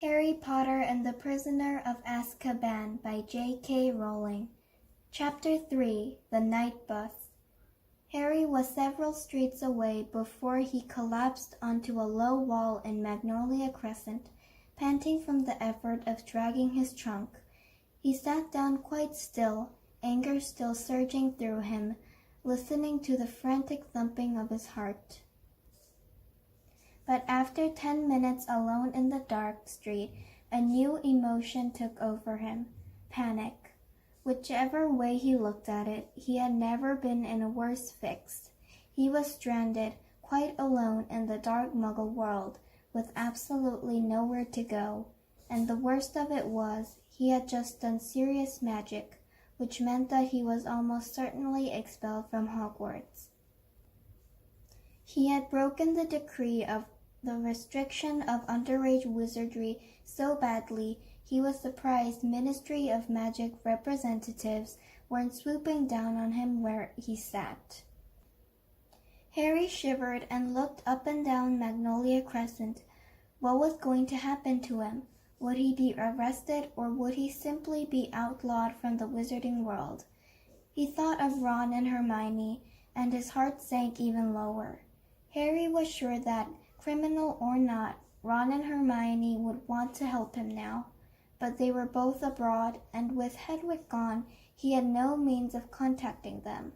Harry Potter and the Prisoner of Azkaban by J.K. Rowling. Chapter 3 The Night Bus. Harry was several streets away before he collapsed onto a low wall in Magnolia Crescent, panting from the effort of dragging his trunk. He sat down quite still, anger still surging through him, listening to the frantic thumping of his heart. But after 10 minutes alone in the dark street, a new emotion took over him: panic. Whichever way he looked at it, he had never been in a worse fix. He was stranded, quite alone in the dark Muggle world, with absolutely nowhere to go. And the worst of it was, he had just done serious magic, which meant that he was almost certainly expelled from Hogwarts. He had broken the decree of the restriction of underage wizardry so badly, he was surprised Ministry of Magic representatives weren't swooping down on him where he sat. Harry shivered and looked up and down Magnolia Crescent. What was going to happen to him? Would he be arrested, or would he simply be outlawed from the wizarding world? He thought of Ron and Hermione, and his heart sank even lower. Harry was sure that, criminal or not, Ron and Hermione would want to help him now. But they were both abroad, and with Hedwig gone, he had no means of contacting them.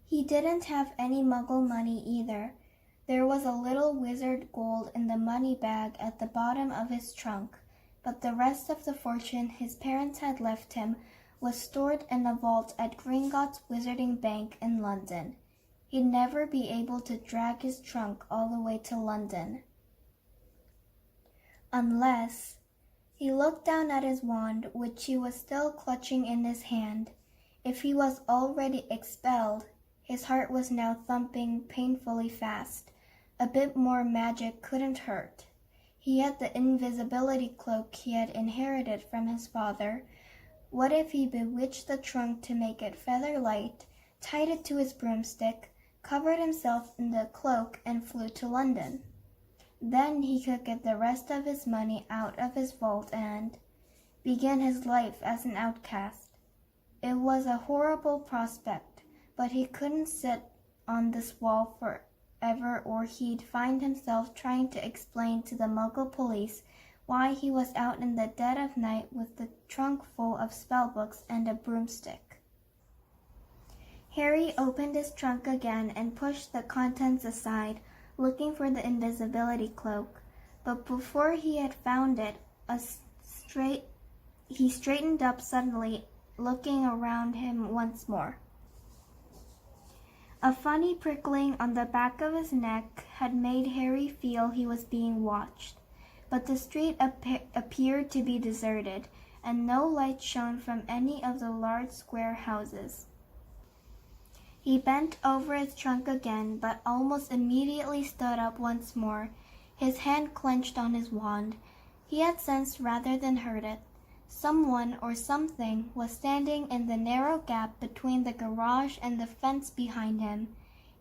He didn't have any Muggle money either. There was a little wizard gold in the money bag at the bottom of his trunk, but the rest of the fortune his parents had left him was stored in a vault at Gringotts Wizarding Bank in London. He'd never be able to drag his trunk all the way to London. Unless... He looked down at his wand, which he was still clutching in his hand. If he was already expelled, his heart was now thumping painfully fast. A bit more magic couldn't hurt. He had the invisibility cloak he had inherited from his father. What if he bewitched the trunk to make it feather light, tied it to his broomstick, covered himself in the cloak, and flew to London? Then he could get the rest of his money out of his vault and begin his life as an outcast. It was a horrible prospect, but he couldn't sit on this wall forever, or he'd find himself trying to explain to the Muggle police why he was out in the dead of night with the trunk full of spellbooks and a broomstick. Harry opened his trunk again and pushed the contents aside, looking for the invisibility cloak, but before he had found it, he straightened up suddenly, looking around him once more. A funny prickling on the back of his neck had made Harry feel he was being watched, but the street appeared to be deserted, and no light shone from any of the large square houses. He bent over his trunk again, but almost immediately stood up once more, his hand clenched on his wand. He had sensed rather than heard it. Someone or something was standing in the narrow gap between the garage and the fence behind him.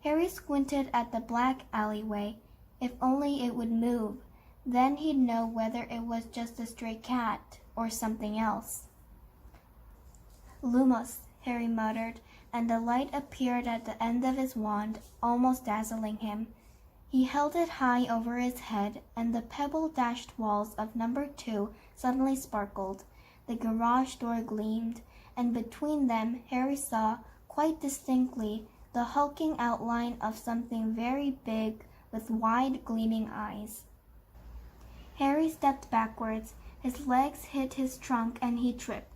Harry squinted at the black alleyway. If only it would move, then he'd know whether it was just a stray cat or something else. "Lumos," Harry muttered, and a light appeared at the end of his wand, almost dazzling him. He held it high over his head, and the pebble-dashed walls of number 2 suddenly sparkled. The garage door gleamed, and between them Harry saw, quite distinctly, the hulking outline of something very big with wide, gleaming eyes. Harry stepped backwards. His legs hit his trunk, and he tripped.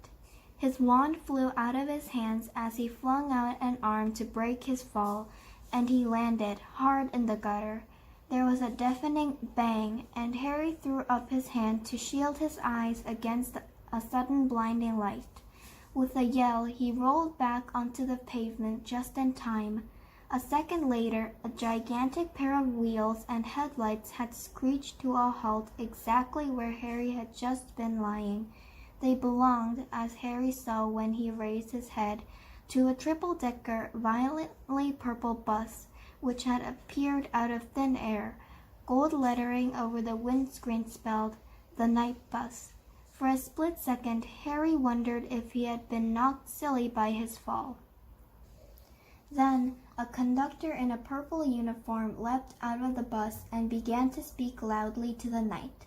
His wand flew out of his hands as he flung out an arm to break his fall, and he landed hard in the gutter. There was a deafening bang, and Harry threw up his hand to shield his eyes against a sudden blinding light. With a yell, he rolled back onto the pavement just in time. A second later, a gigantic pair of wheels and headlights had screeched to a halt exactly where Harry had just been lying. They belonged, as Harry saw when he raised his head, to a triple-decker, violently purple bus, which had appeared out of thin air. Gold lettering over the windscreen spelled, "The Night Bus." For a split second, Harry wondered if he had been knocked silly by his fall. Then, a conductor in a purple uniform leapt out of the bus and began to speak loudly to the night.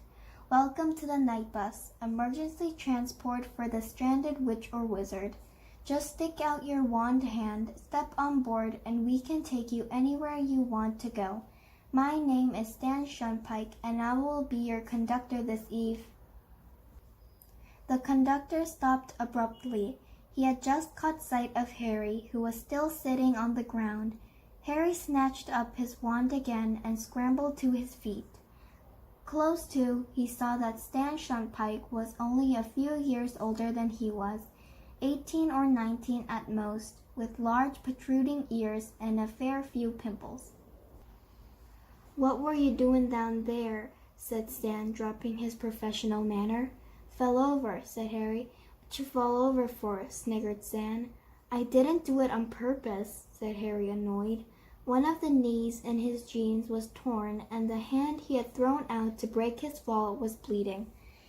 "Welcome to the night bus, emergency transport for the stranded witch or wizard. Just stick out your wand hand, step on board, and we can take you anywhere you want to go. My name is Stan Shunpike, and I will be your conductor this eve." The conductor stopped abruptly. He had just caught sight of Harry, who was still sitting on the ground. Harry snatched up his wand again and scrambled to his feet. Close to, he saw that Stan Shunpike was only a few years older than he was, 18 or 19 at most, with large protruding ears and a fair few pimples. "What were you doing down there?" said Stan, dropping his professional manner. "Fell over," said Harry. "What you fall over for?" sniggered Stan. "I didn't do it on purpose," said Harry, annoyed. One of the knees in his jeans was torn, and the hand he had thrown out to break his fall was bleeding.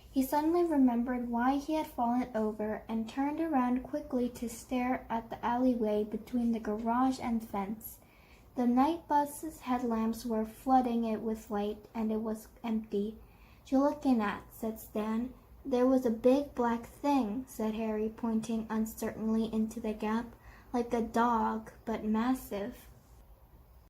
He suddenly remembered why he had fallen over and turned around quickly to stare at the alleyway between the garage and fence. The night bus's headlamps were flooding it with light, and it was empty. "What you looking at?" said Stan. "There was a big black thing," said Harry, pointing uncertainly into the gap, "like a dog, but massive."